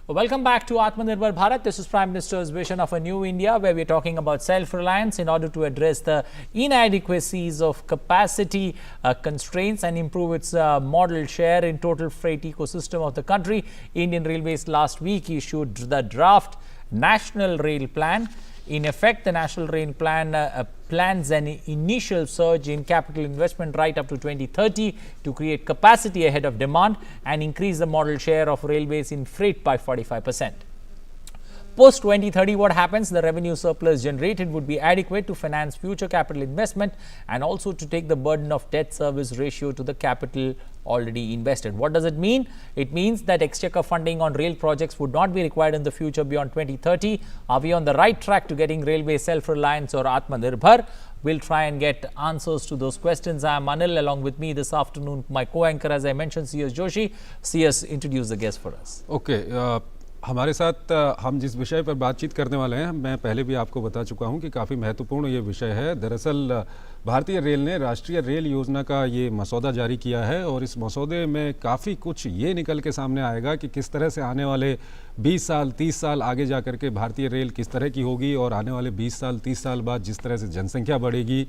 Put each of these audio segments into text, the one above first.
Welcome back to Atmanirbhar Bharat. This is Prime Minister's vision of a new India, where we're talking about self-reliance in order to address the inadequacies of capacity constraints and improve its model share in total freight ecosystem of the country. Indian Railways last week issued the draft National Rail Plan. In effect, the National Rail Plan plans an initial surge in capital investment right up to 2030 to create capacity ahead of demand and increase the modal share of railways in freight by 45%. Post 2030, what happens? The revenue surplus generated would be adequate to finance future capital investment and also to take the burden of debt service ratio to the capital already invested. What does it mean? It means that exchequer funding on rail projects would not be required in the future beyond 2030. Are we on the right track to getting railway self-reliance or Atmanirbhar? We'll try and get answers to those questions. I am Anil. Along with me this afternoon, my co-anchor, as I mentioned, CS Joshi. CS, introduce the guest for us. Okay. हमारे साथ हम जिस विषय पर बातचीत करने वाले हैं, मैं पहले भी आपको बता चुका हूं कि काफ़ी महत्वपूर्ण ये विषय है। दरअसल भारतीय रेल ने राष्ट्रीय रेल योजना का ये मसौदा जारी किया है और इस मसौदे में काफ़ी कुछ ये निकल के सामने आएगा कि किस तरह से आने वाले 20 साल 30 साल आगे जा कर के भारतीय रेल किस तरह की होगी और आने वाले 20 साल 30 साल बाद जिस तरह से जनसंख्या बढ़ेगी,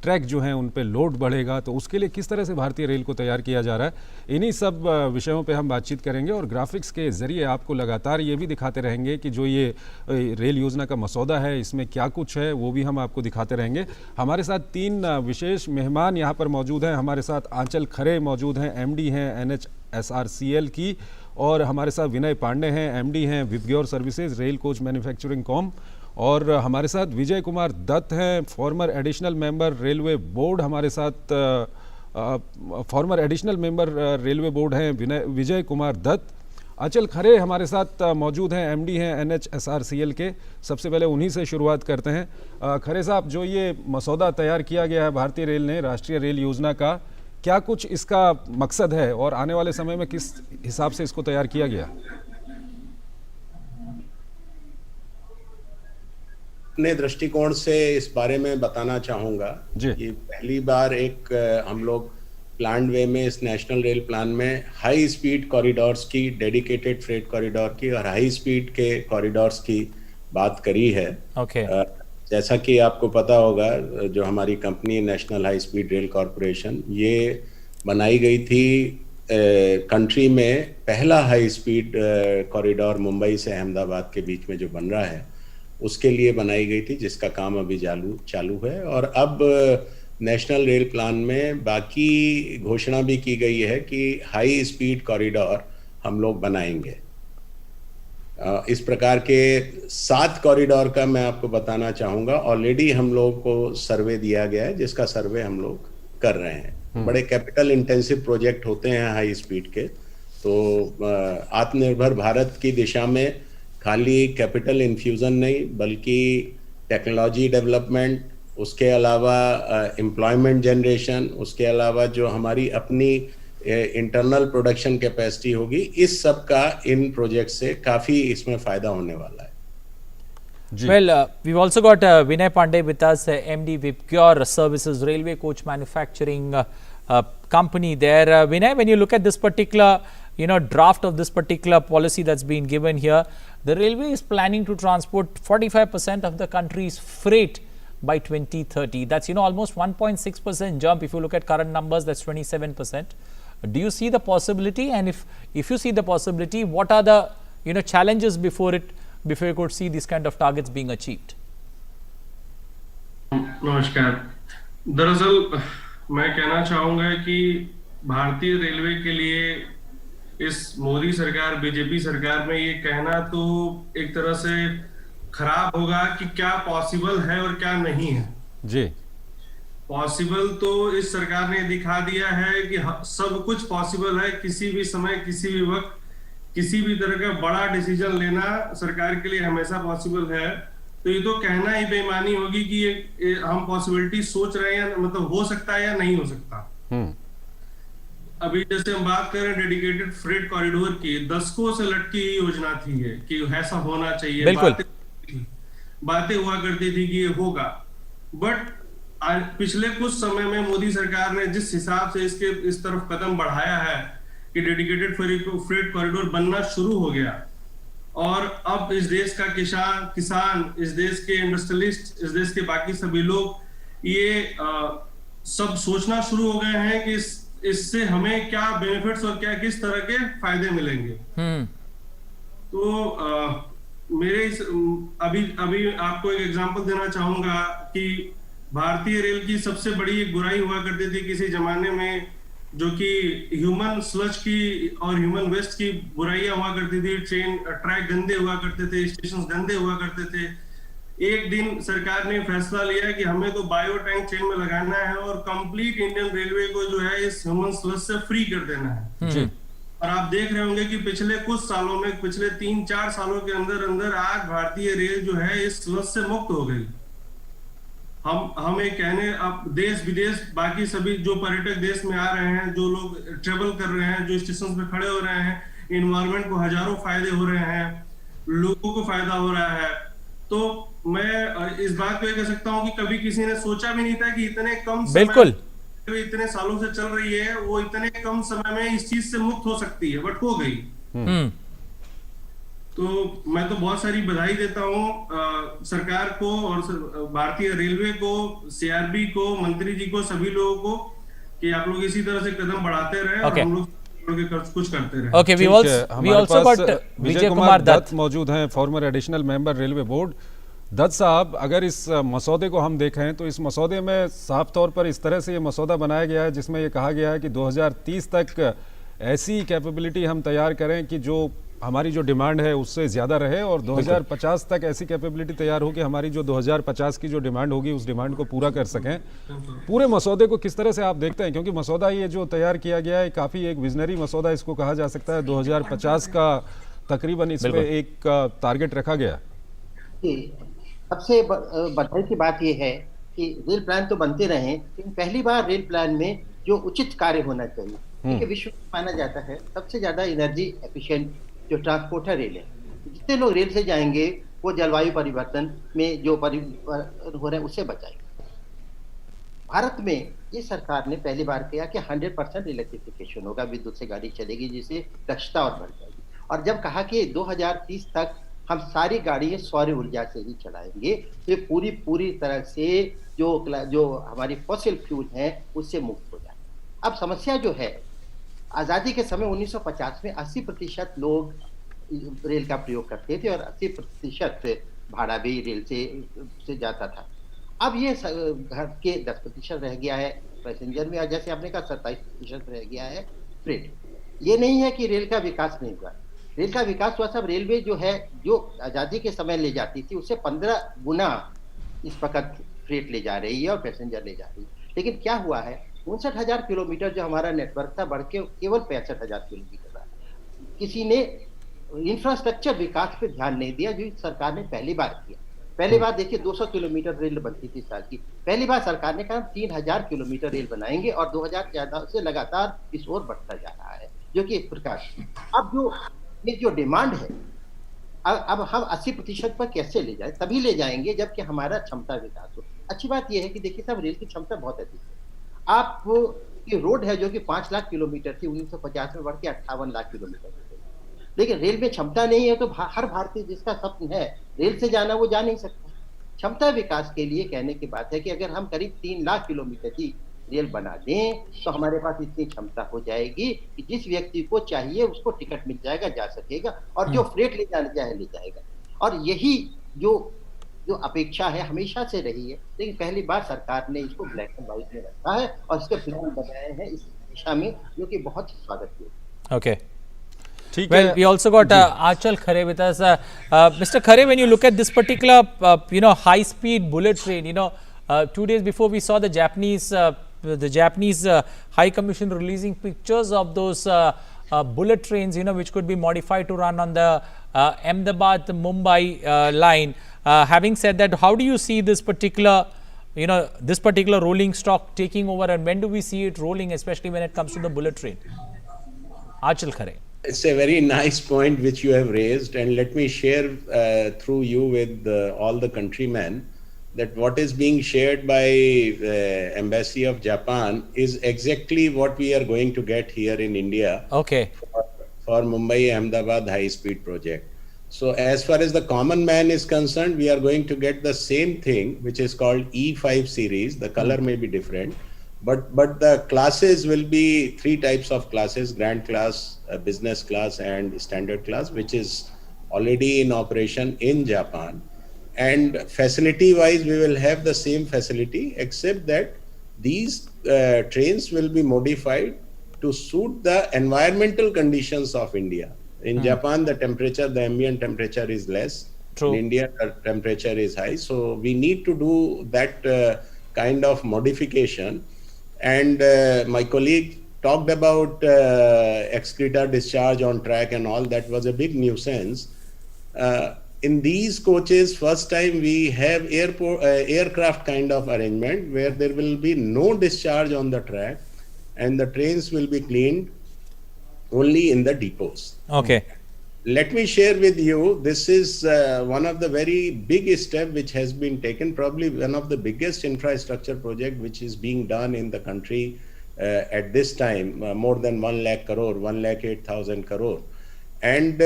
ट्रैक जो हैं उन पे लोड बढ़ेगा, तो उसके लिए किस तरह से भारतीय रेल को तैयार किया जा रहा है। इन्हीं सब विषयों पे हम बातचीत करेंगे और ग्राफिक्स के ज़रिए आपको लगातार ये भी दिखाते रहेंगे कि जो ये रेल योजना का मसौदा है इसमें क्या कुछ है, वो भी हम आपको दिखाते रहेंगे। हमारे साथ तीन विशेष मेहमान यहाँ पर मौजूद हैं। हमारे साथ आंचल खरे मौजूद हैं, MD हैं NHSRCL की, और हमारे साथ विनय पांडे हैं, MD हैं VIBGYOR services rail coach manufacturing com, और हमारे साथ विजय कुमार दत्त हैं, former additional member railway board. हमारे साथ farmer additional member railway board हैं विजय कुमार दत्त। अचल खरे हमारे साथ मौजूद हैं, MD हैं NHSRCL के। सबसे पहले उन्हीं से शुरुआत करते हैं। खरे साहब, जो ये मसौदा तैयार किया गया है भारतीय रेल ने राष्ट्रीय रेल योजना का, क्या कुछ इसका मकसद है और आने वाले समय में किस हिसाब से इसको तैयार किया गया? अपने दृष्टिकोण से इस बारे में बताना चाहूँगा कि पहली बार एक हम लोग प्लान वे में इस नेशनल रेल प्लान में हाई स्पीड कॉरिडोर्स की, डेडिकेटेड फ्रेट कॉरिडोर की और हाई स्पीड के कॉरिडोर्स की बात करी है। जैसा कि आपको पता होगा, जो हमारी company national high speed rail corporation, ये बनाई गई थी कंट्री में पहला हाई स्पीड कॉरिडोर मुंबई से अहमदाबाद के बीच में जो बन रहा है उसके लिए बनाई गई थी, जिसका काम अभी चालू है। और अब नेशनल रेल प्लान में बाकी घोषणा भी की गई है कि हाई स्पीड कॉरिडोर हम लोग बनाएंगे। इस प्रकार के 7 कॉरिडोर का मैं आपको बताना चाहूँगा। ऑलरेडी हम लोग को सर्वे दिया गया है, जिसका सर्वे हम लोग कर रहे हैं। बड़े कैपिटल इंटेंसिव प्रोजेक्ट होते हैं हाई स्पीड के, तो आत्मनिर्भर भारत की दिशा में खाली कैपिटल इन्फ्यूज़न नहीं, बल्कि टेक्नोलॉजी डेवलपमेंट, उसके अलावा एम्प्लॉयमेंट जनरेशन, उसके अलावा जो हमारी अपनी इंटरनल प्रोडक्शन कैपेसिटी होगी, इस सब का इन प्रोजेक्ट से काफ़ी इसमें फ़ायदा होने वाला है। Well, we've also got Vinay Pandey with us, MD Vipcure Services Railway Coach Manufacturing company there. Vinay, when you look at this particular draft of this particular policy that's been given here, the railway is planning to transport 45% of the country's freight by 2030. That's almost 1.6% jump. If you look at current numbers, that's 27%. Do you see the possibility? And if you see the possibility, what are the challenges before you could see these kind of targets being achieved? नमस्कार। दरअसल मैं कहना चाहूँगा कि भारतीय railway के लिए इस मोदी सरकार, बीजेपी सरकार में ये कहना तो एक तरह से खराब होगा कि क्या पॉसिबल है और क्या नहीं है। जी, पॉसिबल तो इस सरकार ने दिखा दिया है कि सब कुछ पॉसिबल है। किसी भी समय, किसी भी वक्त, किसी भी तरह का बड़ा डिसीजन लेना सरकार के लिए हमेशा पॉसिबल है। तो ये तो कहना ही बेईमानी होगी कि ये हम पॉसिबिलिटी सोच रहे हैं, मतलब हो सकता है या नहीं हो सकता। अभी जैसे हम बात करें डेडिकेटेड फ्रेट कॉरिडोर की, दशकों से लटकी योजना थी ये कि ऐसा होना चाहिए, बातें हुआ करती थी कि ये होगा। बट पिछले कुछ समय में मोदी सरकार ने जिस हिसाब से इस तरफ कदम बढ़ाया है कि डेडिकेटेड फ्रेट कॉरिडोर बनना शुरू हो गया, और अब इस देश का किसान, इस देश के इंडस्ट्रियलिस्ट, इस देश के बाकी सभी लोग ये सब सोचना शुरू हो गए हैं कि इससे हमें क्या बेनिफिट्स और क्या किस तरह के फायदे मिलेंगे। तो अभी आपको एक एग्जांपल देना चाहूंगा कि भारतीय रेल की सबसे बड़ी एक बुराई हुआ करती थी किसी जमाने में, जो कि ह्यूमन स्लज की और ह्यूमन वेस्ट की बुराइयां हुआ करती थी। ट्रैक गंदे हुआ करते थे, स्टेशन गंदे हुआ करते थे। एक दिन सरकार ने फैसला लिया कि हमें तो बायो टैंक चेन में लगाना है और कंप्लीट इंडियन रेलवे को जो है इस ह्यूमन स्लज से फ्री कर देना है। जी। और आप देख रहे होंगे कि पिछले कुछ सालों में, पिछले 3-4 सालों के अंदर अंदर आज भारतीय रेल जो है इस स्लज से मुक्त हो गई। हम एक कहने, अब देश विदेश बाकी सभी जो पर्यटक देश में आ रहे हैं, जो लोग ट्रेवल कर रहे हैं, जो स्टेशन पे खड़े हो रहे हैं, इन्वायरमेंट को हजारों फायदे हो रहे हैं, लोगों को फायदा हो रहा है। तो मैं इस बात को कह सकता हूं कि कभी किसी ने सोचा भी नहीं था कि इतने कम समय, बिल्कुल, इतने सालों से चल रही है, वो इतने कम समय में इस चीज से मुक्त हो सकती है, बट हो गई। तो मैं तो बहुत सारी बधाई देता हूं सरकार को और भारतीय रेलवे को, सीआरबी को, मंत्री जी को, सभी लोगों को कि आप लोग इसी तरह से कदम बढ़ाते रहे और हम लोग कुछ करते रहे। Okay, we also got Vijay Kumar Dutt मौजूद हैं, former additional member railway board. Dutt साहब, अगर इस मसौदे को हम देखें तो इस मसौदे में साफ तौर पर इस तरह से ये मसौदा बनाया गया है जिसमें ये कहा गया है कि 2030 तक ऐसी कैपेबिलिटी हम तैयार करें कि जो हमारी जो डिमांड है उससे ज़्यादा रहे, और 2050 तक ऐसी कैपेबिलिटी तैयार हो कि हमारी जो 2050 की जो डिमांड होगी उस डिमांड को पूरा कर सकें। पूरे मसौदे को किस तरह से आप देखते हैं, क्योंकि मसौदा ये जो तैयार किया गया है काफ़ी एक विजनरी मसौदा इसको कहा जा सकता है। 2050 का तकरीबन इस पे एक टारगेट रखा गया। सबसे बधाई की बात यह है कि रेल प्लान तो बनते रहे, लेकिन पहली बार रेल प्लान में जो उचित कार्य होना चाहिए, क्योंकि विश्व में माना जाता है सबसे ज्यादा एनर्जी एफिशिएंट जो ट्रांसपोर्ट है रेल है। जितने लोग रेल से जाएंगे वो जलवायु परिवर्तन में जो परिवर्तन हो रहे हैं उससे बचाएंगे। भारत में ये सरकार ने पहली बार किया कि 100% इलेक्ट्रिफिकेशन होगा, विद्युत से गाड़ी चलेगी जिससे दक्षता और बढ़ जाएगी। और जब कहा कि 2030 तक हम सारी गाड़ियां सौर ऊर्जा से ही चलाएंगे, तो पूरी तरह से जो हमारी फॉसिल फ्यूल है उससे मुक्त हो जाए। अब समस्या जो है, आज़ादी के समय 1950 में 80% लोग रेल का प्रयोग करते थे और 80% भाड़ा भी रेल से जाता था। अब ये घर के 10% रह गया है पैसेंजर में, और जैसे आपने कहा 27% रह गया है फ्रेट। ये नहीं है कि रेल का विकास नहीं हुआ, रेल का विकास हुआ। सब रेलवे जो है, जो आज़ादी के समय ले जाती थी उससे 15 गुना इस वक्त फ्रेट ले जा रही है और पैसेंजर ले जा रही है। लेकिन क्या हुआ है, 59,000 किलोमीटर जो हमारा नेटवर्क था बढ़ के केवल 65,000 किलोमीटर रहा। किसी ने इंफ्रास्ट्रक्चर विकास पे ध्यान नहीं दिया, जो सरकार ने पहली बार किया। पहली बार देखिए 200 किलोमीटर रेल बनती थी साल की, पहली बार सरकार ने कहा 3,000 किलोमीटर रेल बनाएंगे और 2014 से लगातार इस ओर बढ़ता जा रहा है, जो कि एक प्रकार। अब ये जो डिमांड है, अब हम 80% पर कैसे ले जाए? तभी ले जाएंगे जबकि हमारा क्षमता विकास हो। अच्छी बात यह है कि देखिए साहब, रेल की क्षमता बहुत अधिक है। आप ये रोड है जो कि 5 लाख किलोमीटर थी 1950 में, बढ़ के 58 लाख किलोमीटर हो गई। लेकिन रेल में क्षमता नहीं है, तो हर भारतीय जिसका सपना है रेल से जाना, वो जा नहीं सकता। क्षमता विकास के लिए कहने की बात है कि अगर हम करीब 3 लाख किलोमीटर की रेल बना दें तो हमारे पास इतनी क्षमता हो जाएगी कि जिस व्यक्ति को चाहिए उसको टिकट मिल जाएगा, जा सकेगा, और जो फ्रेट ले जाना चाहे ले जाएगा। और यही जो अपेक्षा है हमेशा से रही है, लेकिन पहली बार सरकार ने इसको ब्लैक एंड व्हाइट में रखा है और इसके प्लान बनाए हैं इस दिशा में, जो कि बहुत स्वागत है। Okay, well, we also got Achal Khare with us. Mr. Khare, when you look at this particular, high-speed bullet train, 2 days before we saw the Japanese High Commission releasing pictures of those bullet trains, which could be modified to run on the Ahmedabad-Mumbai line. Having said that, how do you see this particular rolling stock taking over, and when do we see it rolling, especially when it comes to the bullet train? Achal Khare. It's a very nice point which you have raised, and let me share through you with all the countrymen that what is being shared by Embassy of Japan is exactly what we are going to get here in India. Okay. For Mumbai Ahmedabad high speed project. So as far as the common man is concerned, we are going to get the same thing, which is called E5 series. The color may be different, but the classes will be three types of classes: grand class, business class, and standard class, which is already in operation in Japan. And facility wise, we will have the same facility, except that these trains will be modified to suit the environmental conditions of India. In Japan, the temperature, the ambient temperature is less. True. In India, the temperature is high. So we need to do that kind of modification. And my colleague talked about excreta discharge on track and all. That was a big nuisance. In these coaches, first time we have aircraft kind of arrangement where there will be no discharge on the track, and the trains will be cleaned only in the depots. Okay. Let me share with you, this is one of the very big steps which has been taken, probably one of the biggest infrastructure project which is being done in the country at this time, more than 1 lakh crore, 1,08,000 crore. And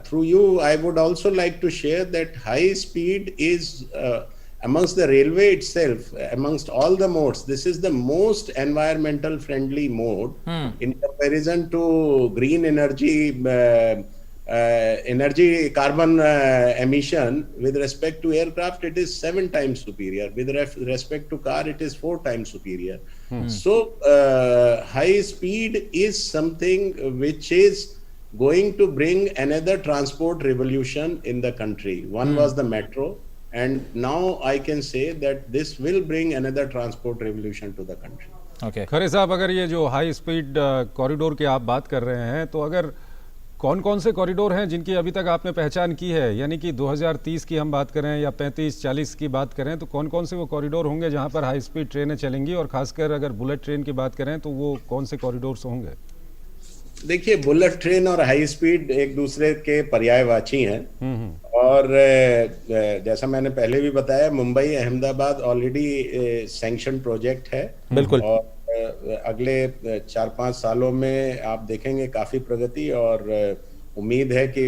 through you, I would also like to share that high speed is amongst the railway itself, amongst all the modes, this is the most environmental friendly mode in comparison to green energy, carbon emission. With respect to aircraft, it is 7 times superior. With respect to car, it is 4 times superior. So high speed is something which is going to bring another transport revolution in the country. One was the metro, and now I can say that this will bring another transport revolution to the country. Okay. खरे साहब, अगर ये जो high speed corridor की आप बात कर रहे हैं, तो अगर कौन कौन से कॉरिडोर हैं जिनकी अभी तक आपने पहचान की है, यानी कि 2030 की हम बात करें या 35-40 की बात करें, तो कौन कौन से वो कॉरिडोर होंगे जहां पर हाई स्पीड ट्रेनें चलेंगी, और खासकर अगर बुलेट ट्रेन की बात करें तो वो कौन से कॉरिडोर्स होंगे? देखिए, बुलेट ट्रेन और हाई स्पीड एक दूसरे के पर्यायवाची हैं, और जैसा मैंने पहले भी बताया, Mumbai Ahmedabad already sanction project है। बिल्कुल। और अगले 4-5 सालों में आप देखेंगे काफी प्रगति, और उम्मीद है कि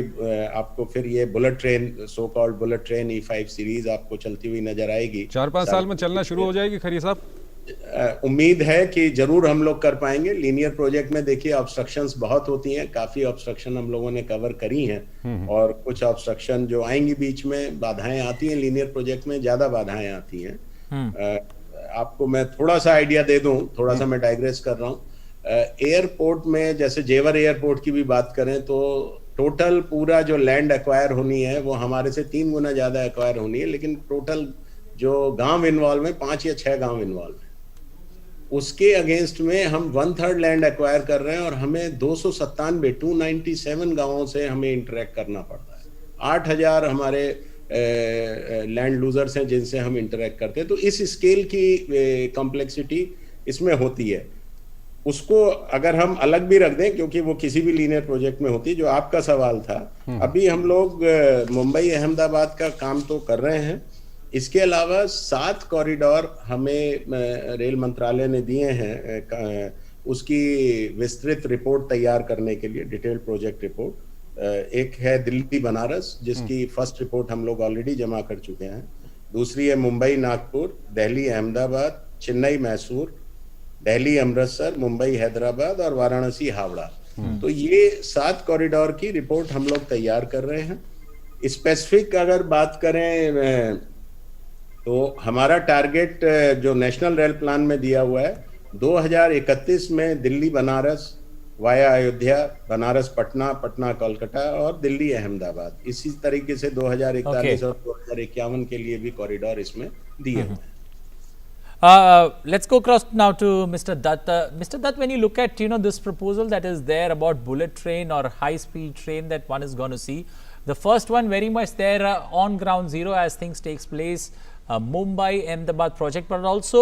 आपको फिर ये bullet train, so called bullet train E5 series आपको चलती हुई नजर आएगी। 4-5 साल में चलना शुरू हो जाएगी खरी साहब? उम्मीद है कि जरूर हम लोग कर पाएंगे। लीनियर प्रोजेक्ट में देखिए ऑब्स्ट्रक्शंस बहुत होती हैं, काफी ऑब्स्ट्रक्शन हम लोगों ने कवर करी हैं, और कुछ ऑब्स्ट्रक्शन जो आएंगी बीच में, बाधाएं आती हैं। लीनियर प्रोजेक्ट में ज्यादा बाधाएं आती हैं। आपको मैं थोड़ा सा आइडिया दे दूं, थोड़ा सा मैं डाइग्रेस कर रहा हूं। एयरपोर्ट में जैसे जेवर एयरपोर्ट की भी बात करें तो टोटल पूरा जो लैंड एक्वायर होनी है वो हमारे से 3 गुना ज्यादा एक्वायर होनी है, लेकिन टोटल जो गांव इन्वॉल्व है 5 या 6 गांव इन्वॉल्व है। उसके अगेंस्ट में हम 1/3 लैंड एक्वायर कर रहे हैं, और हमें 297 गांवों से हमें इंटरेक्ट करना पड़ता है। 8000 हमारे लैंड लूजर्स हैं जिनसे हम इंटरेक्ट करते हैं। तो इस स्केल की कॉम्प्लेक्सिटी इसमें होती है। उसको अगर हम अलग भी रख दें, क्योंकि वो किसी भी लीनियर प्रोजेक्ट में होती है, जो आपका सवाल था, अभी हम लोग मुंबई अहमदाबाद का काम तो कर रहे हैं। इसके अलावा 7 कॉरिडोर हमें रेल मंत्रालय ने दिए हैं, उसकी विस्तृत रिपोर्ट तैयार करने के लिए, डिटेल प्रोजेक्ट रिपोर्ट। एक है दिल्ली बनारस, जिसकी फर्स्ट रिपोर्ट हम लोग ऑलरेडी जमा कर चुके हैं। दूसरी है मुंबई नागपुर, दिल्ली अहमदाबाद, चेन्नई मैसूर, दिल्ली अमृतसर, मुंबई हैदराबाद और वाराणसी हावड़ा। तो ये 7 कॉरिडोर की रिपोर्ट हम लोग तैयार कर रहे हैं। स्पेसिफिक अगर बात करें तो हमारा टारगेट जो नेशनल रेल प्लान में दिया हुआ है, 2031 में दिल्ली बनारस वाया अयोध्या, बनारस पटना, पटना कोलकाता और दिल्ली अहमदाबाद। इसी तरीके से 2041 और 2051 के लिए भी कॉरिडोर इसमें दिए हुए हैं। Let's go across now to Mr. Dutt. Mr. Dutt, when you look at this proposal that is there about bullet train or high speed train that one is going to see, the first one very much there on ground zero as things takes place, Mumbai Ahmedabad project, but also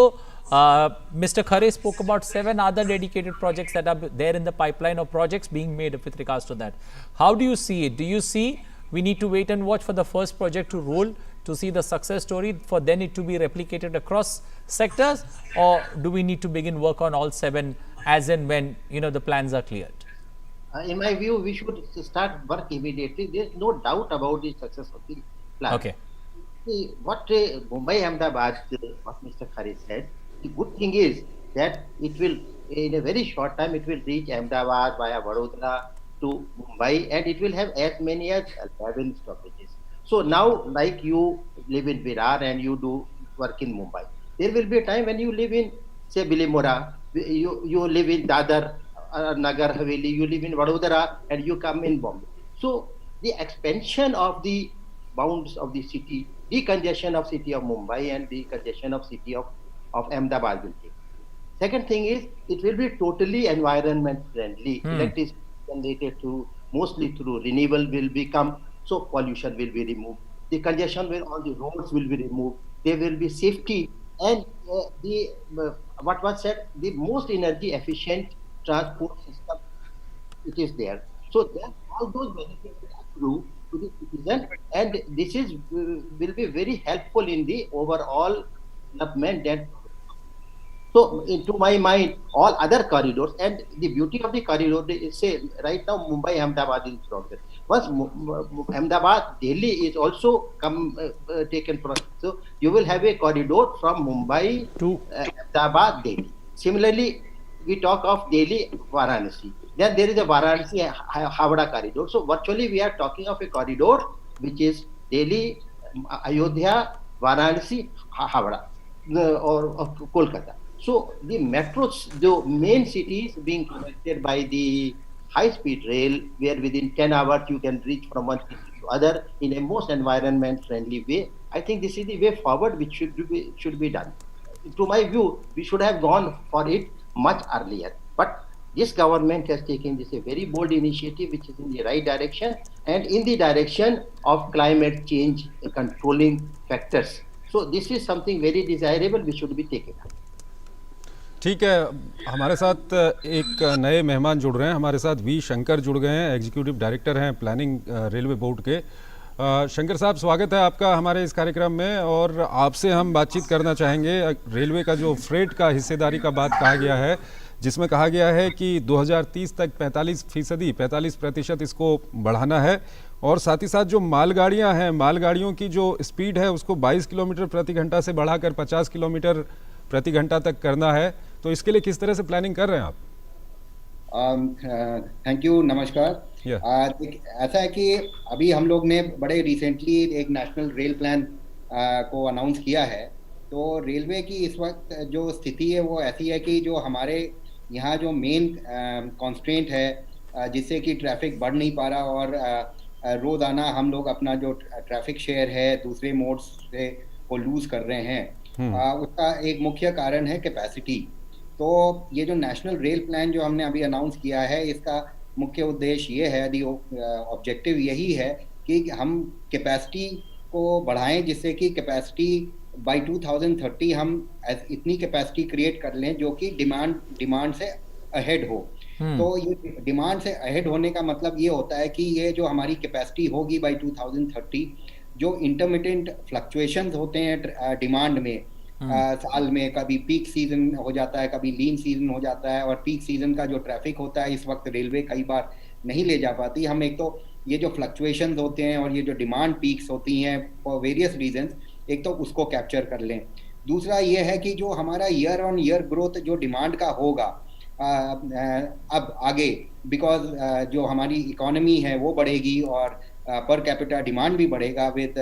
Mr. Khare spoke about 7 other dedicated projects that are there in the pipeline of projects being made with regards to that. How do you see it? Do you see we need to wait and watch for the first project to roll to see the success story, for then it to be replicated across sectors, or do we need to begin work on all 7 as and when the plans are cleared? In my view, we should start work immediately. There's no doubt about the success of the plan. Okay. See, what Mumbai Ahmedabad, what Mr. Khare said, the good thing is that it will, in a very short time, it will reach Ahmedabad via Vadodara to Mumbai, and it will have as many as 11 stoppages. So now, like you live in Virar and you do work in Mumbai, there will be a time when you live in, say, Bilimora, you live in Dadar, Nagar Haveli, you live in Vadodara, and you come in Bombay. So the expansion of the bounds of the city, decongestion of city of Mumbai and decongestion of city of Ahmedabad will take. Second thing is, it will be totally environment friendly. Electricity generated mostly through renewable will become, so pollution will be removed. The congestion will on the roads will be removed. There will be safety, and what was said, the most energy efficient transport system, it is there. So then all those benefits will accrue to the citizen, and this is will be very helpful in the overall development. And so, into my mind, all other corridors, and the beauty of the corridor is, say, right now Mumbai Ahmedabad is progress. Once Ahmedabad Delhi is also taken from, so you will have a corridor from Mumbai to Ahmedabad Delhi. Similarly, we talk of Delhi Varanasi. Then there is a Varanasi Havda corridor. So virtually we are talking of a corridor which is Delhi, Ayodhya, Varanasi, Havda, or Kolkata. So the metros, the main cities being connected by the high-speed rail, where within 10 hours you can reach from one city to other in a most environment-friendly way. I think this is the way forward which should be done. To my view, we should have gone for it much earlier. But this government has taken this a very bold initiative, which is in the right direction and in the direction of climate change controlling factors. So this is something very desirable, which should be taken up. ठीक है, हमारे साथ एक नए मेहमान जुड़ रहे हैं। हमारे साथ वी शंकर जुड़ गए हैं, एग्जीक्यूटिव डायरेक्टर हैं प्लानिंग रेलवे बोर्ड के। शंकर साहब, स्वागत है आपका हमारे इस कार्यक्रम में, और आपसे हम बातचीत करना चाहेंगे। रेलवे का जो फ्रेट का हिस्सेदारी का बात कहा गया है, जिसमें कहा गया है कि 2030 तक 45% इसको बढ़ाना है, और साथ ही साथ जो मालगाड़ियां हैं, मालगाड़ियों की जो स्पीड है उसको 22 किलोमीटर प्रति घंटा से बढ़ाकर 50 किलोमीटर प्रति घंटा तक करना है। तो इसके लिए किस तरह से प्लानिंग कर रहे हैं आप? थैंक यू, नमस्कार। ऐसा है कि अभी हम लोग ने बड़े रिसेंटली एक नेशनल रेल प्लान को अनाउंस किया है। तो रेलवे की इस वक्त जो स्थिति है वो ऐसी है कि जो हमारे यहाँ जो मेन कॉन्स्ट्रेंट है जिससे कि ट्रैफिक बढ़ नहीं पा रहा, और रोज़ाना हम लोग अपना जो ट्रैफिक शेयर है दूसरे मोड्स से वो लूज कर रहे हैं, उसका एक मुख्य कारण है कैपेसिटी। तो ये जो नेशनल रेल प्लान जो हमने अभी अनाउंस किया है, इसका मुख्य उद्देश्य ये है, ऑब्जेक्टिव यही है कि हम कैपेसिटी को बढ़ाएं, जिससे कि कैपेसिटी बाय 2030 हम इतनी कैपेसिटी क्रिएट कर लें जो कि डिमांड से अहेड हो। तो ये डिमांड से अहेड होने का मतलब ये होता है कि ये जो हमारी कैपेसिटी होगी बाय 2030, जो इंटरमिटेंट फ्लक्चुएशंस होते हैं डिमांड में, साल में कभी पीक सीजन हो जाता है, कभी लीन सीजन हो जाता है, और पीक सीजन का जो ट्रैफिक होता है इस वक्त रेलवे कई बार नहीं ले जा पाती। हम एक तो ये जो फ्लक्चुएशंस होते हैं और ये जो डिमांड पीक्स होती हैं फॉर वेरियस रीजंस, एक तो उसको कैप्चर कर लें। दूसरा ये है कि जो हमारा ईयर ऑन ईयर ग्रोथ जो डिमांड का होगा अब आगे, बिकॉज जो हमारी इकोनॉमी है वो बढ़ेगी और पर कैपिटा डिमांड भी बढ़ेगा विद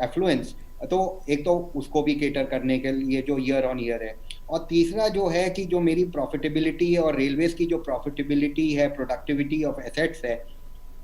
एफ्लुएंस, तो एक तो उसको भी केटर करने के लिए जो ईयर ऑन ईयर है। और तीसरा जो है कि जो मेरी प्रॉफिटेबिलिटी और रेलवेज की जो प्रॉफिटेबिलिटी है, प्रोडक्टिविटी ऑफ एसेट्स है,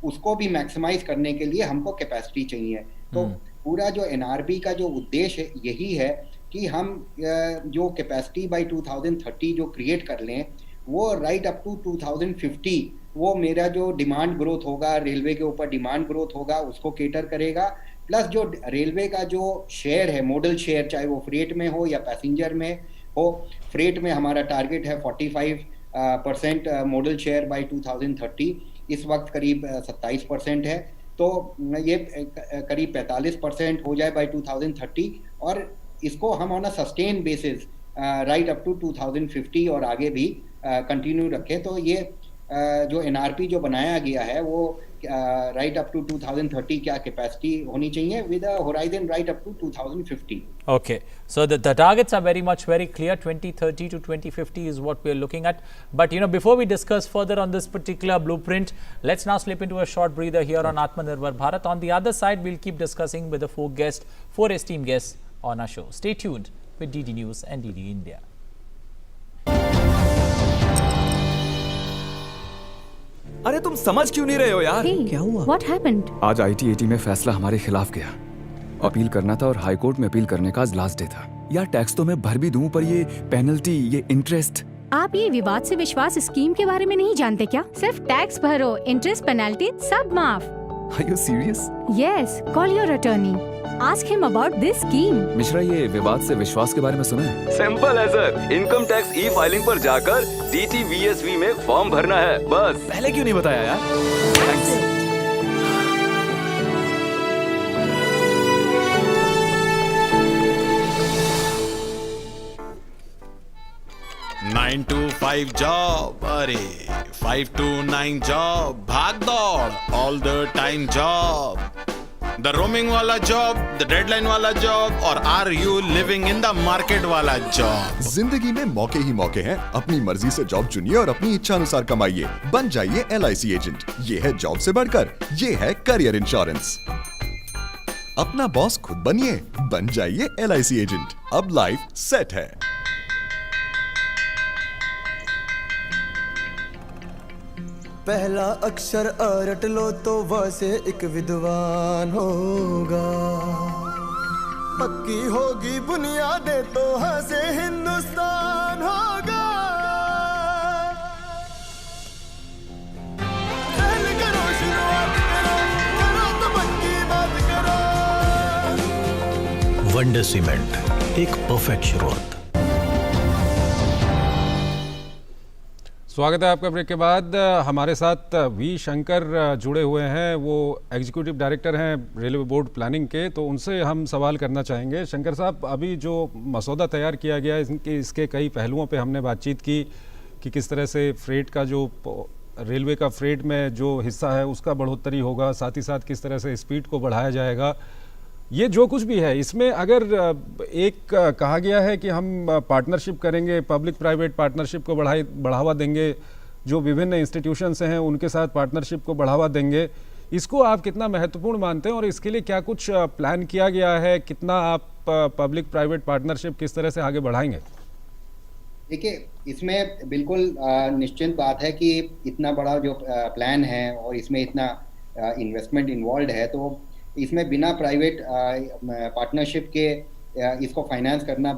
उसको भी मैक्सिमाइज करने के लिए हमको कैपेसिटी चाहिए। तो पूरा जो एनआरबी का जो उद्देश्य यही है कि हम जो कैपेसिटी बाय 2030 जो क्रिएट कर लें, वो राइट अप टू 2050 वो मेरा जो डिमांड ग्रोथ होगा, रेलवे के ऊपर डिमांड ग्रोथ होगा, उसको केटर करेगा। प्लस जो रेलवे का जो शेयर है, मॉडल शेयर, चाहे वो फ्रेट में हो या पैसेंजर में हो, फ्रेट में हमारा टारगेट है 45% मॉडल शेयर बाय 2030, इस वक्त करीब 27% है। तो ये करीब 45% हो जाए बाय 2030, और इसको हम on a sustain basis right up to 2050 और आगे भी कंटिन्यू रखें। तो ये जो एनआरपी जो बनाया गया है वो राइट अप टू 2030 क्या कैपेसिटी होनी चाहिए with a horizon right up to 2050. Okay, so the targets are very clear. 2030 to 2050 is what we are looking at. But before we discuss further on this particular blueprint, let's now slip into a short breather here on Atmanirbhar Bharat. On the other side, we'll keep discussing with the four esteemed guests on our show. Stay tuned with DD News and DD India. अरे तुम समझ क्यों नहीं रहे हो यार? क्या हुआ? What happened? आज ITAT में फैसला हमारे खिलाफ गया। अपील करना था और हाई कोर्ट में अपील करने का आज लास्ट डे था। यार टैक्स तो मैं भर भी दूं, पर ये पेनल्टी, ये इंटरेस्ट। आप ये विवाद से विश्वास स्कीम के बारे में नहीं जानते क्या? सिर्फ टैक्स भरो, इंटरेस्ट, पेनल्टी सब माफ। Are you serious? Yes, call your attorney. Ask him about this scheme. Mishra, ये विवाद से विश्वास के बारे में सुना है? सिंपल है sir, income tax e filing पर जाकर DTVSV में फॉर्म भरना है, बस। पहले क्यों नहीं बताया यार? थैंक्स। 9 to 5 जॉब, अरे 5 to 9 जॉब, भाग दौड़ all the time job, the roaming वाला जॉब, द डेडलाइन वाला जॉब, और are you living in the market वाला जॉब। जिंदगी में मौके ही मौके हैं। अपनी मर्जी से जॉब चुनिए और अपनी इच्छा अनुसार कमाइए। बन जाइए LIC एजेंट। ये है जॉब से बढ़कर, ये है करियर इंश्योरेंस। अपना बॉस खुद बनिए, बन जाइए LIC एजेंट। अब लाइफ सेट है। पहला अक्षर अ रट लो तो व से एक विद्वान होगा। पक्की होगी बुनियादें तो ह से हिंदुस्तान होगा। पहले करो शुरुआत करो, करो तो पक्की बात करो। वनडे सीमेंट, एक परफेक्ट शुरुआत। स्वागत है आपका ब्रेक के बाद। हमारे साथ वी शंकर जुड़े हुए हैं, वो एग्जीक्यूटिव डायरेक्टर हैं रेलवे बोर्ड प्लानिंग के। तो उनसे हम सवाल करना चाहेंगे। शंकर साहब, अभी जो मसौदा तैयार किया गया है इसके कई पहलुओं पे हमने बातचीत की कि किस तरह से फ्रेट का जो रेलवे का फ्रेट में जो हिस्सा है उसका बढ़ोतरी होगा, साथ ही साथ किस तरह से स्पीड को बढ़ाया जाएगा। ये जो कुछ भी है इसमें अगर एक कहा गया है कि हम पार्टनरशिप करेंगे, पब्लिक प्राइवेट पार्टनरशिप को बढ़ावा देंगे, जो विभिन्न इंस्टीट्यूशंस हैं उनके साथ पार्टनरशिप को बढ़ावा देंगे, इसको आप कितना महत्वपूर्ण मानते हैं और इसके लिए क्या कुछ प्लान किया गया है? कितना आप पब्लिक प्राइवेट पार्टनरशिप किस तरह से आगे बढ़ाएंगे? देखिए, इसमें बिल्कुल निश्चित बात है कि इतना बड़ा जो प्लान है और इसमें इतना इन्वेस्टमेंट इन्वॉल्व है, तो इसमें बिना प्राइवेट पार्टनरशिप के इसको फाइनेंस करना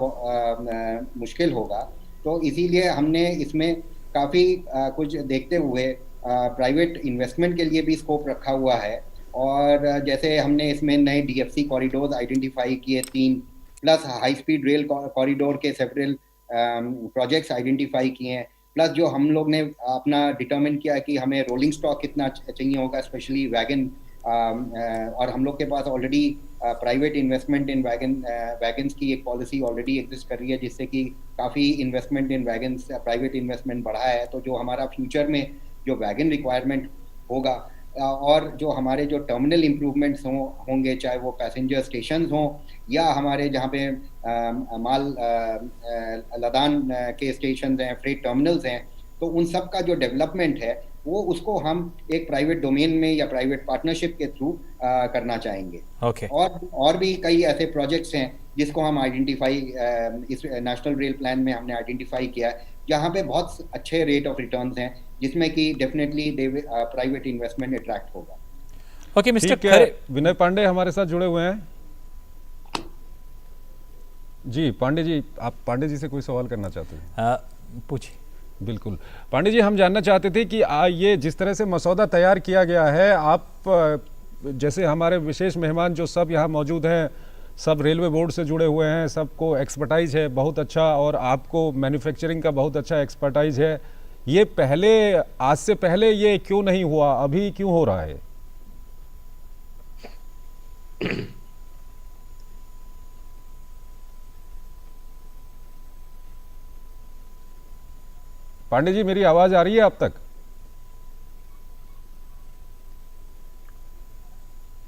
मुश्किल होगा। तो इसीलिए हमने इसमें काफ़ी कुछ देखते हुए प्राइवेट इन्वेस्टमेंट के लिए भी स्कोप रखा हुआ है। और जैसे हमने इसमें नए DFC कॉरिडोर आइडेंटिफाई किए 3, plus high speed rail corridor के सेवरल प्रोजेक्ट्स आइडेंटिफाई किए हैं। प्लस जो हम लोग ने अपना डिटरमिन किया कि हमें रोलिंग स्टॉक कितना चाहिए होगा, स्पेशली वैगन, और हम लोग के पास already private investment in wagons की एक पॉलिसी ऑलरेडी एग्जिस्ट कर रही है, जिससे कि काफ़ी investment in wagons, private investment बढ़ा है। तो जो हमारा फ्यूचर में जो वैगन रिक्वायरमेंट होगा और जो हमारे जो टर्मिनल इम्प्रूवमेंट्स होंगे, चाहे वो पैसेंजर स्टेशन हों या हमारे जहाँ पे माल लदान के स्टेशन हैं, फ्रेट टर्मिनल्स हैं, तो उन सब का जो डेवलपमेंट है वो उसको हम एक प्राइवेट डोमेन में या प्राइवेट पार्टनरशिप के थ्रू करना चाहेंगे। Okay. और भी कई ऐसे प्रोजेक्ट्स हैं जिसको हम आइडेंटिफाई, इस नेशनल रेल प्लान में हमने आइडेंटिफाई किया है, जहाँ पे बहुत अच्छे रेट ऑफ रिटर्न्स हैं, जिसमें कि डेफिनेटली प्राइवेट इन्वेस्टमेंट अट्रैक्ट होगा। ओके मिस्टर विनय पांडे हमारे साथ जुड़े हुए हैं। जी पांडे जी, आप पांडे जी से कोई सवाल करना चाहते हैं? पूछिए। बिल्कुल पांडे जी, हम जानना चाहते थे कि ये जिस तरह से मसौदा तैयार किया गया है, आप जैसे हमारे विशेष मेहमान जो सब यहाँ मौजूद हैं, सब रेलवे बोर्ड से जुड़े हुए हैं, सबको एक्सपर्टाइज है बहुत अच्छा, और आपको मैन्युफैक्चरिंग का बहुत अच्छा एक्सपर्टाइज है। ये पहले, आज से पहले ये क्यों नहीं हुआ, अभी क्यों हो रहा है? पांडे जी, मेरी आवाज आ रही है आप तक?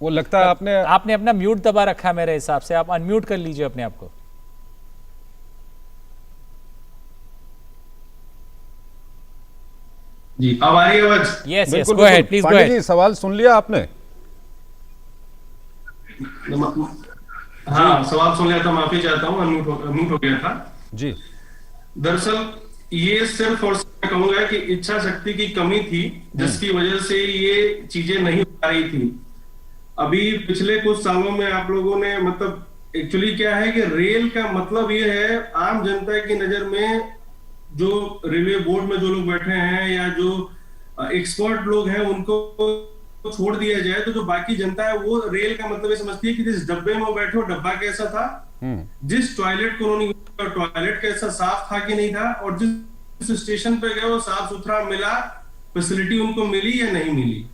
वो लगता है आपने अपना म्यूट दबा रखा है मेरे हिसाब से, आप अनम्यूट कर लीजिए अपने आप को। जी, अब आ रही है आवाज? Yes yes, go ahead please, go Pandey ahead. जी, सवाल सुन लिया आपने? हाँ, सवाल सुन लिया था, माफी चाहता हूँ, अनम्यूट हो गया था जी। दरअसल ये सिर्फ और सिर्फ मैं कहूंगा कि इच्छा शक्ति की कमी थी, जिसकी वजह से ये चीजें नहीं हो पा रही थी। अभी पिछले कुछ सालों में आप लोगों ने मतलब एक्चुअली क्या है कि रेल का मतलब ये है, आम जनता की नजर में जो रेलवे बोर्ड में जो लोग बैठे हैं या जो एक्सपर्ट लोग हैं उनको छोड़ दिया जाए तो जो बाकी जनता है वो रेल का मतलब ये समझती है कि जिस डब्बे में बैठे हो डब्बा कैसा था, जिस टॉयलेट को उन्होंने टॉयलेट कैसा साफ था कि नहीं था, और जिस स्टेशन पे गए वो साफ सुथरा मिला, फैसिलिटी उनको मिली या नहीं मिली।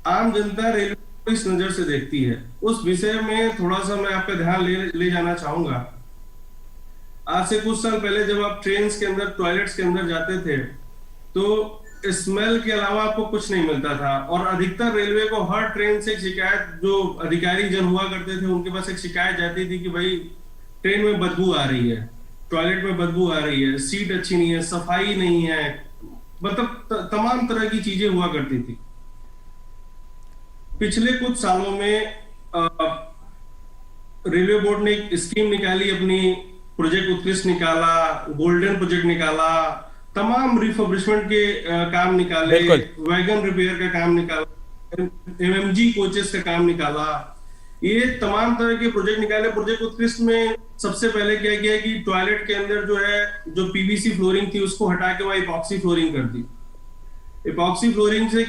आम जनता रेलवे को इस नजर से देखती है। उस विषय में थोड़ा सा मैं आपका ध्यान ले जाना चाहूंगा। आज से कुछ साल पहले जब आप ट्रेन के अंदर टॉयलेट्स के अंदर जाते थे तो स्मेल के अलावा आपको कुछ नहीं मिलता था, और अधिकतर रेलवे को हर ट्रेन से शिकायत, जो अधिकारी जन हुआ करते थे उनके पास एक शिकायत जाती थी कि भाई ट्रेन में बदबू आ रही है, टॉयलेट में बदबू आ रही है, सीट अच्छी नहीं है, सफाई नहीं है, मतलब तमाम तरह की चीजें हुआ करती थी। पिछले कुछ सालों में रेलवे बोर्ड ने एक स्कीम निकाली, अपनी प्रोजेक्ट उत्कृष्ट निकाला, गोल्डन प्रोजेक्ट निकाला, तमाम रिफर्बिशमेंट के काम निकाले, वैगन रिपेयर का काम निकाला, एमएमजी कोचेस का काम निकाला, ये तमाम तरह के प्रोजेक्ट निकाले। प्रोजेक्ट उत्कृष्ट में सबसे पहले क्या किया कि टॉयलेट के अंदर जो है जो पीवीसी फ्लोरिंग थी उसको हटा के वहां इपॉक्सी फ्लोरिंग कर दी। इपॉक्सी फ्लोरिंग से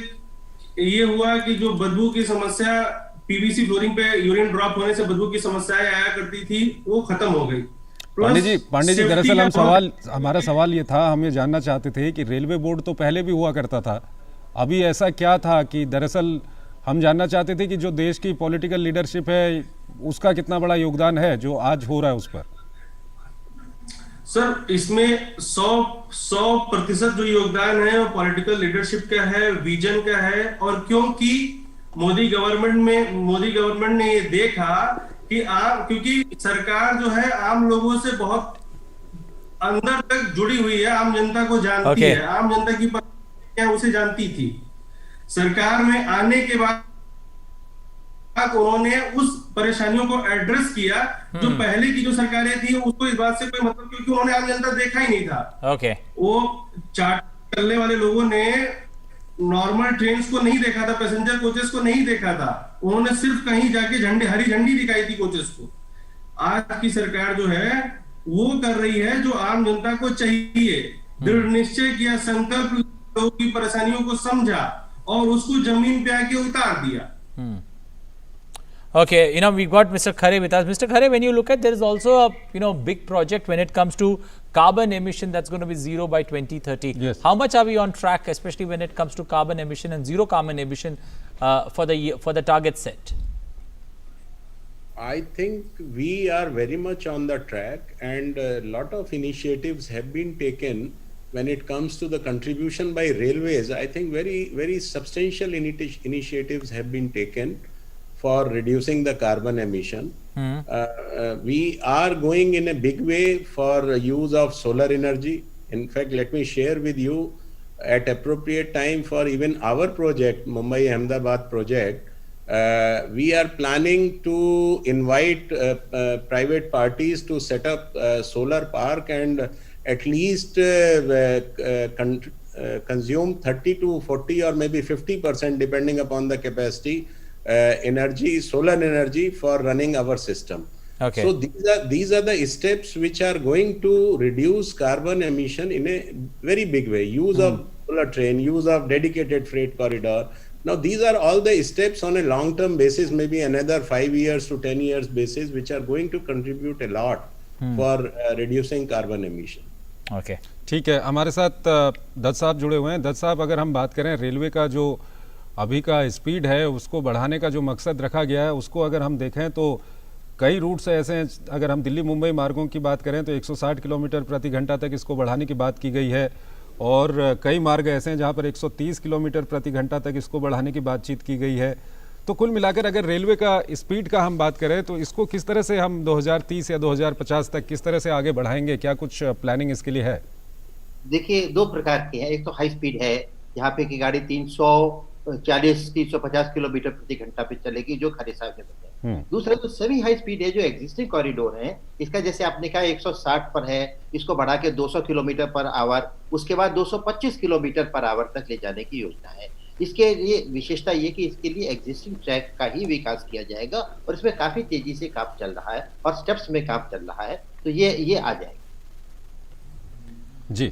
ये हुआ कि जो बदबू की समस्या, पीवीसी फ्लोरिंग पे यूरिन ड्रॉप होने से बदबू की समस्याएं आया करती थी, वो खत्म हो गई। पांडे जी, दरअसल हमारा सवाल ये था, हम ये जानना चाहते थे कि रेलवे बोर्ड तो पहले भी हुआ करता था, अभी ऐसा क्या था कि दरअसल हम जानना चाहते थे कि जो देश की पॉलिटिकल लीडरशिप है उसका कितना बड़ा योगदान है जो आज हो रहा है उस पर। सर, इसमें 100% जो योगदान है वो पॉलिटिकल लीडरशिप का है, विजन का है, और क्योंकि मोदी गवर्नमेंट ने ये देखा कि क्योंकि सरकार जो है आम लोगों से बहुत अंदर तक जुड़ी हुई है, आम जनता को जानती है, आम जनता की क्या उसे जानती थी। सरकार में आने के बाद उन्होंने उस परेशानियों को एड्रेस किया जो पहले की जो सरकारें थी उसको इस बात से कोई मतलब, क्योंकि उन्होंने आम जनता देखा ही नहीं था। वो चार्ट चलने वाले लोगों ने नॉर्मल ट्रेन को नहीं देखा था, पैसेंजर कोचेस को नहीं देखा था, उन्होंने सिर्फ कहीं जाके हरी झंडी दिखाई थी कोचेस को। आज की सरकार जो है वो कर रही है जो आम जनता को चाहिए, दृढ़ निश्चय किया, संकल्प, लोगों की परेशानियों को समझा और उसको जमीन पे आके उतार दिया। Okay, we got Mr. Khare with us. Mr. Khare, when you look at, there is also a big project when it comes to carbon emission that's going to be zero by 2030. Yes. How much are we on track, especially when it comes to carbon emission and zero carbon emission for the target set? I think we are very much on the track, and a lot of initiatives have been taken when it comes to the contribution by railways. I think very substantial initiatives have been taken for reducing the carbon emission. We are going in a big way for use of solar energy. In fact, let me share with you, at appropriate time for even our project, Mumbai Ahmedabad project, we are planning to invite private parties to set up a solar park and at least consume 30 to 40 or maybe 50% depending upon the capacity solar energy for running our system. Okay. So these are the steps which are going to reduce carbon emission in a very big way. Use of solar train, use of dedicated freight corridor. Now these are all the steps on a long-term basis, maybe another 5 years to 10 years basis, which are going to contribute a lot for reducing carbon emission. Okay. ठीक है, हमारे साथ दत्त साहब जुड़े हुए हैं। दत्त साहब, अगर हम बात करें रेलवे का जो अभी का स्पीड है उसको बढ़ाने का जो मकसद रखा गया है, उसको अगर हम देखें तो कई रूट्स ऐसे हैं, अगर हम दिल्ली मुंबई मार्गों की बात करें तो 160 किलोमीटर प्रति घंटा तक इसको बढ़ाने की बात की गई है, और कई मार्ग ऐसे हैं जहां पर 130 किलोमीटर प्रति घंटा तक इसको बढ़ाने की बातचीत की गई है। तो कुल मिलाकर अगर रेलवे का स्पीड का हम बात करें तो इसको किस तरह से हम 2030 या 2050 तक किस तरह से आगे बढ़ाएंगे, क्या कुछ प्लानिंग इसके लिए है? देखिए, दो प्रकार के हैं। एक तो हाई स्पीड है, यहाँ पे की गाड़ी 340-350 किलोमीटर प्रति घंटा पे चलेगी, जो खड़े साहब ने बताया। दूसरा तो सेमी हाई स्पीड है, जो एग्जिस्टिंग कॉरिडोर है, इसका जैसे आपने कहा 160 पर है, इसको बढ़ा के 200 किलोमीटर पर आवर, उसके बाद 225 किलोमीटर पर आवर तक ले जाने की योजना है। इसके लिए विशेषता ये कि इसके लिए एग्जिस्टिंग ट्रैक का ही विकास किया जाएगा और इसमें काफी तेजी से काम चल रहा है और स्टेप्स में काम चल रहा है, तो ये आ जाएगा जी।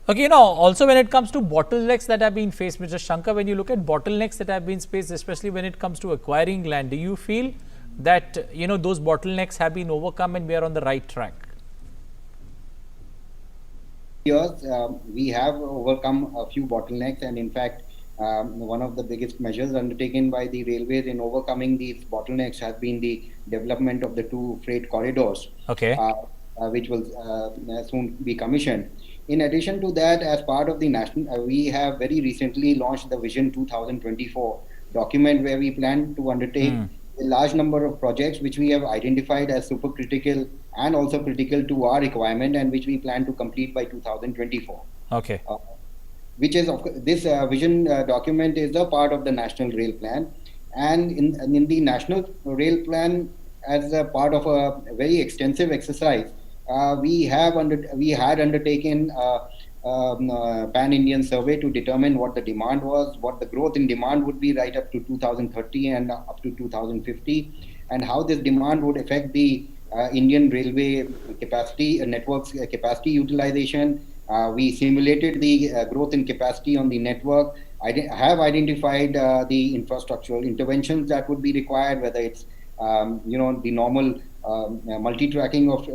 Okay, also when it comes to bottlenecks that have been faced, Mr. Shankar, when you look at bottlenecks that have been faced, especially when it comes to acquiring land, do you feel that, those bottlenecks have been overcome and we are on the right track? Yes, we have overcome a few bottlenecks, and in fact, one of the biggest measures undertaken by the railways in overcoming these bottlenecks has been the development of the two freight corridors, which will soon be commissioned. In addition to that, as part of the national, we have very recently launched the Vision 2024 document, where we plan to undertake a large number of projects which we have identified as supercritical and also critical to our requirement, and which we plan to complete by 2024. Okay. Which is, this vision document is a part of the National Rail Plan, and in the National Rail Plan, as a part of a very extensive exercise, we had undertaken pan-Indian survey to determine what the demand was, what the growth in demand would be right up to 2030 and up to 2050, and how this demand would affect the Indian railway capacity networks capacity utilization. We simulated the growth in capacity on the network. I have identified the infrastructural interventions that would be required, whether it's the normal multi-tracking of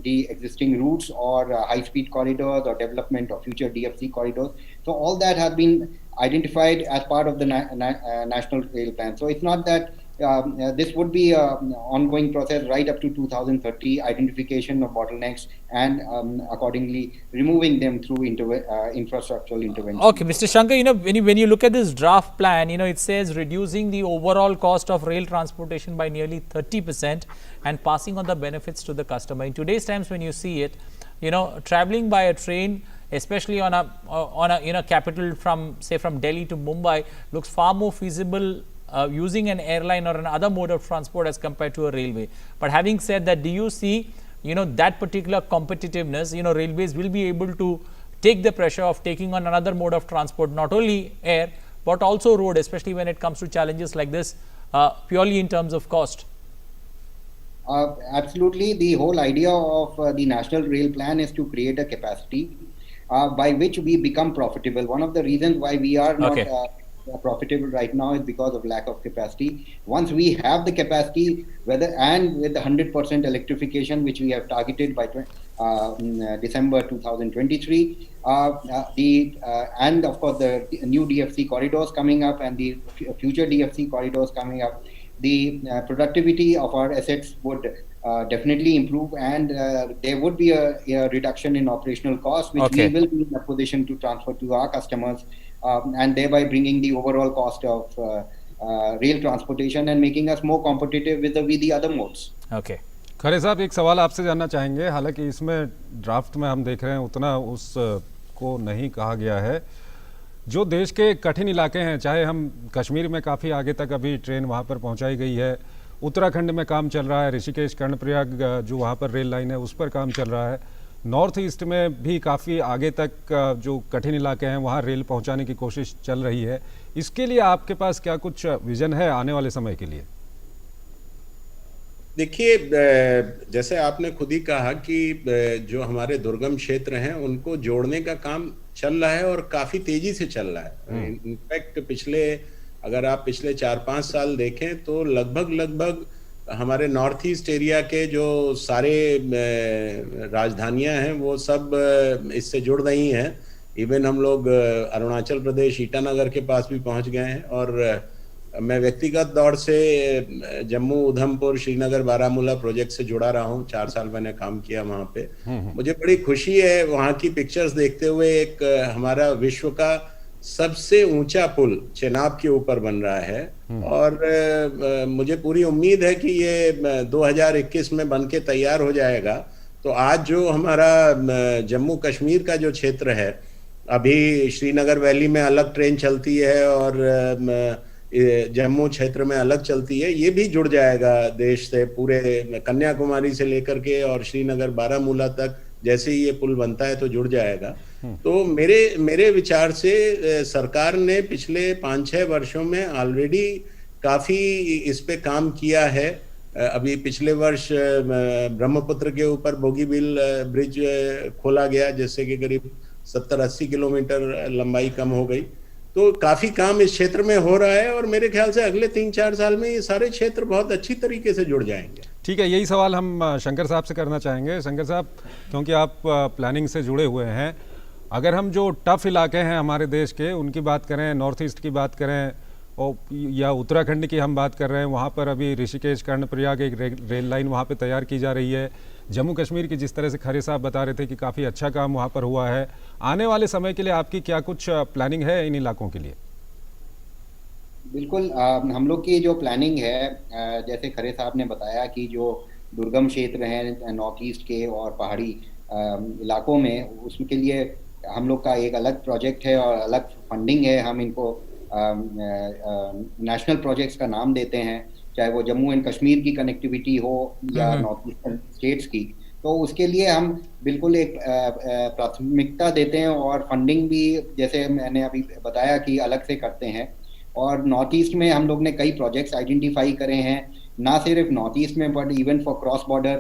the existing routes, or high-speed corridors, or development of future DFC corridors. So all that has been identified as part of the National Rail Plan. So it's not that this would be an ongoing process right up to 2030, identification of bottlenecks and accordingly removing them through infrastructural intervention. Okay, Mr. Shankar, when you look at this draft plan, it says reducing the overall cost of rail transportation by nearly 30% and passing on the benefits to the customer. In today's times, when you see it, traveling by a train, especially on a capital from Delhi to Mumbai, looks far more feasible using an airline or another mode of transport as compared to a railway. But having said that, do you see that particular competitiveness, railways will be able to take the pressure of taking on another mode of transport, not only air but also road, especially when it comes to challenges like this, purely in terms of cost? Absolutely. The whole idea of the National Rail Plan is to create a capacity by which we become profitable. One of the reasons why we are not profitable right now is because of lack of capacity. Once we have the capacity, and with the 100% electrification which we have targeted by December 2023, and of course the new DFC corridors coming up and the future DFC corridors coming up, the productivity of our assets would definitely improve, and there would be a reduction in operational costs, which we will be in a position to transfer to our customers, and thereby bringing the overall cost of rail transportation and making us more competitive with the other modes. Okay. खरे साहब, एक सवाल आपसे जानना चाहेंगे। हालांकि इसमें draft में हम देख रहे हैं उतना उसको नहीं कहा गया है। जो देश के कठिन इलाके हैं, चाहे हम कश्मीर में काफ़ी आगे तक अभी ट्रेन वहाँ पर पहुँचाई गई है, उत्तराखंड में काम चल रहा है, ऋषिकेश कर्णप्रयाग जो वहाँ पर रेल लाइन है उस पर काम चल रहा है, नॉर्थ ईस्ट में भी काफ़ी आगे तक जो कठिन इलाके हैं वहाँ रेल पहुँचाने की कोशिश चल रही है। इसके लिए आपके पास क्या कुछ विजन है आने वाले समय के लिए? देखिए, जैसे आपने खुद ही कहा कि जो हमारे दुर्गम क्षेत्र हैं उनको जोड़ने का काम चल रहा है और काफी तेजी से चल रहा है। इनफैक्ट अगर आप पिछले 4-5 साल देखें तो लगभग हमारे नॉर्थ ईस्ट एरिया के जो सारे राजधानियां हैं वो सब इससे जुड़ रही हैं। इवन हम लोग अरुणाचल प्रदेश ईटानगर के पास भी पहुंच गए हैं, और मैं व्यक्तिगत दौर से जम्मू, उधमपुर, श्रीनगर, बारामूला प्रोजेक्ट से जुड़ा रहा हूँ। 4 साल मैंने काम किया वहाँ पे। मुझे बड़ी खुशी है वहाँ की पिक्चर्स देखते हुए। एक हमारा विश्व का सबसे ऊंचा पुल चेनाब के ऊपर बन रहा है और मुझे पूरी उम्मीद है कि ये 2021 में बन के तैयार हो जाएगा। तो आज जो हमारा जम्मू कश्मीर का जो क्षेत्र है, अभी श्रीनगर वैली में अलग ट्रेन चलती है और जम्मू क्षेत्र में अलग चलती है, ये भी जुड़ जाएगा देश से, पूरे कन्याकुमारी से लेकर के और श्रीनगर बारामूला तक जैसे ही ये पुल बनता है तो जुड़ जाएगा। तो मेरे विचार से सरकार ने पिछले 5-6 वर्षों में ऑलरेडी काफी इस पे काम किया है। अभी पिछले वर्ष ब्रह्मपुत्र के ऊपर बोगीबील ब्रिज खोला गया, जिससे कि करीब 70-80 किलोमीटर लंबाई कम हो गई। तो काफी काम इस क्षेत्र में हो रहा है और मेरे ख्याल से अगले 3-4 साल में ये सारे क्षेत्र बहुत अच्छी तरीके से जुड़ जाएंगे। ठीक है, यही सवाल हम शंकर साहब से करना चाहेंगे। शंकर साहब, क्योंकि आप प्लानिंग से जुड़े हुए हैं, अगर हम जो टफ इलाके हैं हमारे देश के, उनकी बात करें, नॉर्थ ईस्ट की बात करें और या उत्तराखंड की हम बात कर रहे हैं, वहाँ पर अभी ऋषिकेश कर्णप्रयाग एक रेल लाइन वहाँ पे तैयार की जा रही है। जम्मू कश्मीर की जिस तरह से खरे साहब बता रहे थे कि काफ़ी अच्छा काम वहाँ पर हुआ है, आने वाले समय के लिए आपकी क्या कुछ प्लानिंग है इन इलाकों के लिए? बिल्कुल, हम लोग की जो प्लानिंग है, जैसे खरे साहब ने बताया कि जो दुर्गम क्षेत्र हैं नॉर्थ ईस्ट के और पहाड़ी इलाकों में, उसके लिए हम लोग का एक अलग प्रोजेक्ट है और अलग फंडिंग है। हम इनको नेशनल प्रोजेक्ट्स का नाम देते हैं, चाहे वो जम्मू एंड कश्मीर की कनेक्टिविटी हो या नॉर्थ ईस्टर्न स्टेट्स की। तो उसके लिए हम बिल्कुल एक प्राथमिकता देते हैं और फंडिंग भी, जैसे मैंने अभी बताया, कि अलग से करते हैं। और नॉर्थ ईस्ट में हम लोग ने कई प्रोजेक्ट्स आइडेंटिफाई करे हैं, ना सिर्फ नॉर्थ ईस्ट में but even for cross border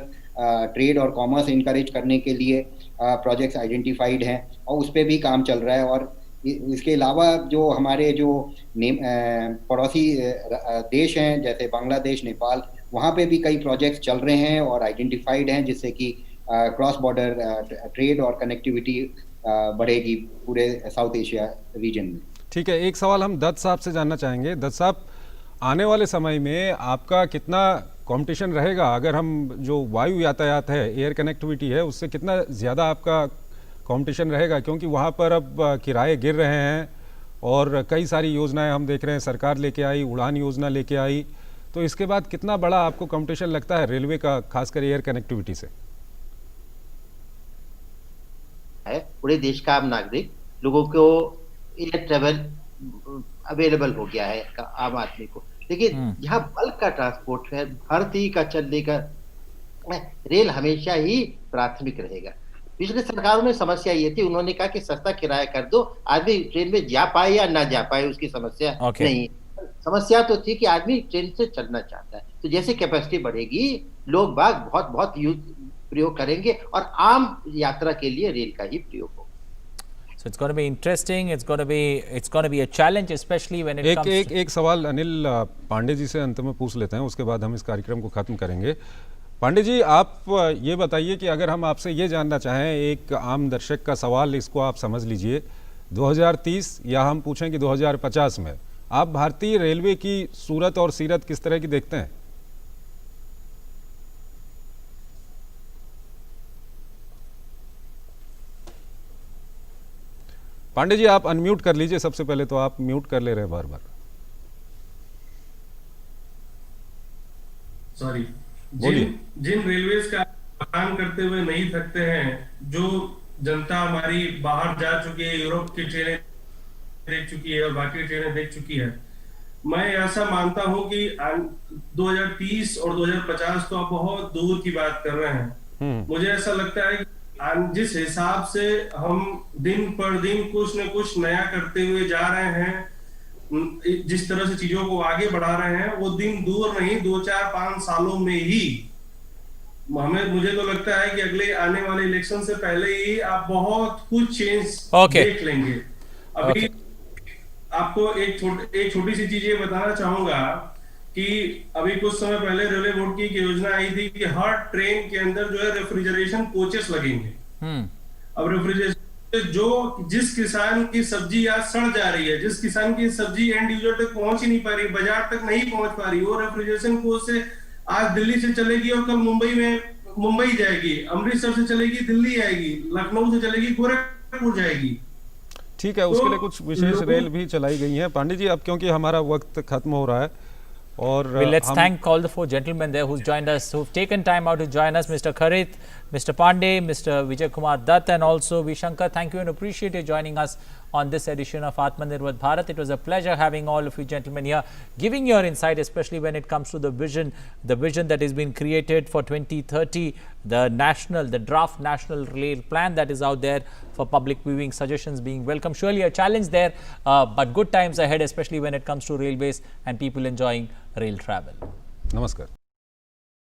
trade और कॉमर्स इनकरेज करने के लिए प्रोजेक्ट्स आइडेंटिफाइड हैं और उस पर भी काम चल रहा है। और इसके अलावा जो हमारे जो पड़ोसी देश हैं जैसे बांग्लादेश, नेपाल, वहाँ पे भी कई प्रोजेक्ट्स चल रहे हैं और आइडेंटिफाइड हैं, जिससे कि क्रॉस बॉर्डर ट्रेड और कनेक्टिविटी बढ़ेगी पूरे साउथ एशिया रीजन में। ठीक है, एक सवाल हम दत्त साहब से जानना चाहेंगे। दत्त साहब, आने वाले समय में आपका कितना कंपटीशन रहेगा? अगर हम जो वायु यातायात है, एयर कनेक्टिविटी है, उससे कितना ज़्यादा आपका कंपटीशन रहेगा? क्योंकि वहाँ पर अब किराए गिर रहे हैं और कई सारी योजनाएं हम देख रहे हैं, सरकार लेके आई, उड़ान योजना लेके आई। तो इसके बाद कितना बड़ा आपको कंपटीशन लगता है रेलवे का, खासकर एयर कनेक्टिविटी से? पूरे देश का आम नागरिक लोगों को एयर ट्रेवल अवेलेबल हो गया है आम आदमी को, लेकिन जहाँ बल्क का ट्रांसपोर्ट है, भारतीय का चलने का, रेल हमेशा ही प्राथमिक रहेगा। पिछले सरकारों में समस्या ये थी, उन्होंने कहा कि सस्ता किराया कर दो, आदमी ट्रेन में जा पाए या ना जा पाए उसकी समस्या नहीं। समस्या तो थी कि आदमी ट्रेन से चलना चाहता है। तो जैसे कैपेसिटी बढ़ेगी, लोग बाग बहुत बहुत प्रयोग करेंगे और आम यात्रा के लिए रेल का ही प्रयोग होगा। So it's going to be interesting. It's going to be a challenge, especially when it comes. एक सवाल अनिल पांडे जी से अंत में पूछ लेते हैं, उसके बाद हम इस कार्यक्रम को खत्म करेंगे। पांडे जी, आप ये बताइए कि अगर हम आपसे ये जानना चाहें, एक आम दर्शक का सवाल, इसको आप समझ लीजिए, 2030 या हम पूछें कि 2050 में आप भारतीय रेलवे की सूरत और सीरत किस तरह की देखते हैं? पांडे जी, आप अनम्यूट कर लीजिए। सबसे पहले तो आप म्यूट कर ले रहे हैं बार बार। सॉरी। जिन रेलवेज का काम करते हुए नहीं थकते हैं, जो जनता हमारी बाहर जा चुकी है, यूरोप की ट्रेनें देख चुकी है और बाकी ट्रेनें देख चुकी है, मैं ऐसा मानता हूं कि 2030 और 2050 तो आप बहुत दूर की बात कर रहे हैं। मुझे ऐसा लगता है कि जिस हिसाब से हम दिन पर दिन कुछ न कुछ नया करते हुए जा रहे हैं, जिस तरह से चीजों को आगे बढ़ा रहे हैं, वो दिन दूर नहीं, 2-4-5 सालों में ही मुझे तो लगता है कि अगले आने वाले इलेक्शन से पहले ही आप बहुत कुछ चेंज देख लेंगे। अभी आपको एक छोटी सी चीज ये बताना चाहूंगा कि अभी कुछ समय पहले रेलवे बोर्ड की एक योजना आई थी कि हर ट्रेन के अंदर जो है रेफ्रिजरेशन कोचेस लगेंगे। अब रेफ्रिजरेशन, जो जिस किसान की सब्जी आज सड़ जा रही है, जिस किसान की सब्जी एंड यूजर तक पहुंच ही नहीं पा रही, बाजार तक नहीं पहुंच पा रही, वो रेफ्रिजरेशन कोच से आज दिल्ली से चलेगी और कल मुंबई जाएगी, अमृतसर से चलेगी दिल्ली आएगी, लखनऊ से चलेगी गोरखपुर जाएगी। ठीक है, उसके लिए कुछ विशेष रेल भी चलाई गई हैं। पांडे जी, अब क्योंकि हमारा वक्त खत्म हो रहा है और well, let's thank all the four gentlemen there who's joined us, who've taken time out to join us, Mr. Kharit, Mr. Pandey, Mr. Vijay Kumar Dutt, and also V. Shankar. Thank you and appreciate you joining us on this edition of Atmanirbhar Bharat. It was a pleasure having all of you gentlemen here, giving your insight, especially when it comes to the vision that has been created for 2030, the draft national rail plan that is out there for public viewing, suggestions being welcome. Surely a challenge there, but good times ahead, especially when it comes to railways and people enjoying rail travel. Namaskar.